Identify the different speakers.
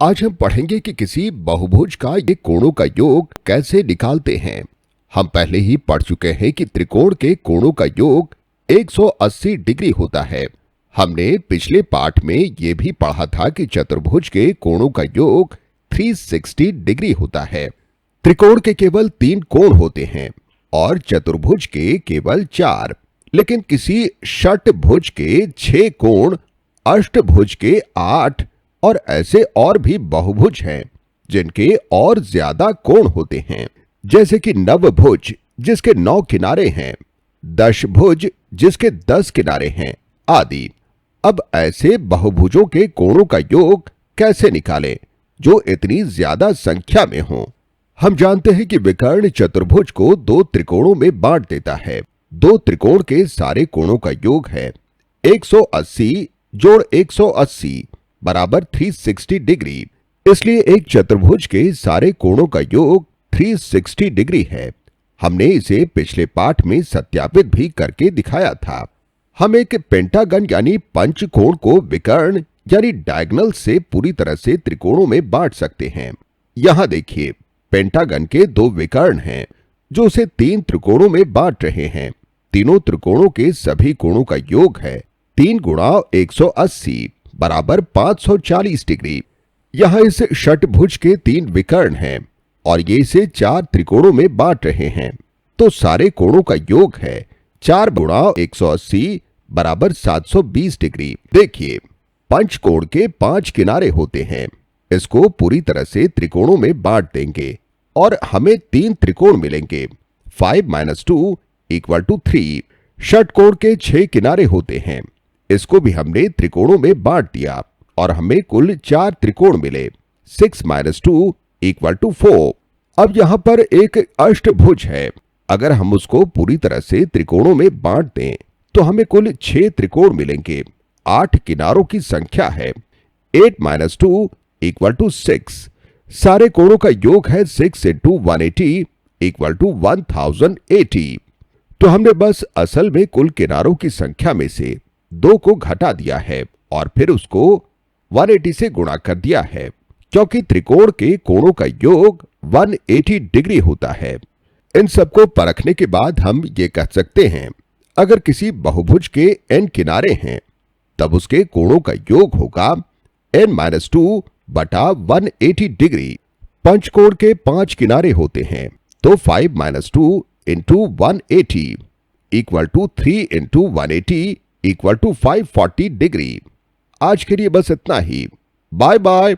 Speaker 1: आज हम पढ़ेंगे कि किसी बहुभुज का ये कोणों का योग कैसे निकालते हैं। हम पहले ही पढ़ चुके हैं कि त्रिकोण के कोणों का योग 180 डिग्री होता है। हमने पिछले पाठ में ये भी पढ़ा था कि चतुर्भुज के कोणों का योग 360 डिग्री होता है। त्रिकोण के केवल 3 कोण होते हैं और चतुर्भुज के केवल 4, लेकिन किसी षटभुज के 6 कोण, अष्टभुज के 8 और ऐसे और भी बहुभुज हैं जिनके और ज्यादा कोण होते हैं, जैसे कि नवभुज जिसके 9 किनारे हैं, दशभुज जिसके 10 किनारे हैं आदि। अब ऐसे बहुभुजों के कोणों का योग कैसे निकालें जो इतनी ज्यादा संख्या में हो। हम जानते हैं कि विकर्ण चतुर्भुज को 2 त्रिकोणों में बांट देता है। 2 त्रिकोण के सारे कोणों का योग है 180 जोड़ 180 बराबर 360 डिग्री। इसलिए एक चतुर्भुज के सारे कोणों का योग 360 डिग्री है। हमने इसे पिछले पाठ में सत्यापित भी करके दिखाया था। हम एक पेंटागन यानी पंचकोण को विकर्ण यानी डायगोनल से पूरी तरह से त्रिकोणों में बांट सकते हैं। यहां देखिए, पेंटागन के 2 विकर्ण हैं जो उसे 3 त्रिकोणों में बांट रहे हैं। तीनों त्रिकोणों के सभी कोणों का योग है 3 गुणा 180 बराबर 540 डिग्री। यहां इस षटभुज के 3 विकर्ण हैं और ये इसे 4 त्रिकोणों में बांट रहे हैं, तो सारे कोणों का योग है 4 गुणा 180 बराबर 720 डिग्री। देखिए, पंचकोण के 5 किनारे होते हैं। इसको पूरी तरह से त्रिकोणों में बांट देंगे और हमें 3 त्रिकोण मिलेंगे। 5 - 2 = 3। षटकोण के 6 किनारे होते हैं। इसको भी हमने त्रिकोणों में बांट दिया और हमें कुल 4 त्रिकोण मिले। 6 - 2 = 4। अब यहां पर एक अष्टभुज है। अगर हम उसको पूरी तरह से त्रिकोणों में बांट दें तो हमें कुल 6 त्रिकोण मिलेंगे। 8 किनारों की संख्या है। 8 - 2 = 6। सारे कोणों का योग है 6 × 180 = 1080। तो हमने बस असल में कुल किनारों की संख्या में से 2 को घटा दिया है और फिर उसको 180 से गुणा कर दिया है, क्योंकि त्रिकोण के कोणों का योग 180 डिग्री होता है। इन सबको परखने के बाद हम ये कह सकते हैं, अगर किसी बहुभुज के n किनारे हैं तब उसके कोणों का योग होगा n - 2 बटा 180 डिग्री। पंचकोण के 5 किनारे होते हैं, तो 5 - 2 × 180 = 3 × 180 = 540 डिग्री। आज के लिए बस इतना ही। Bye bye.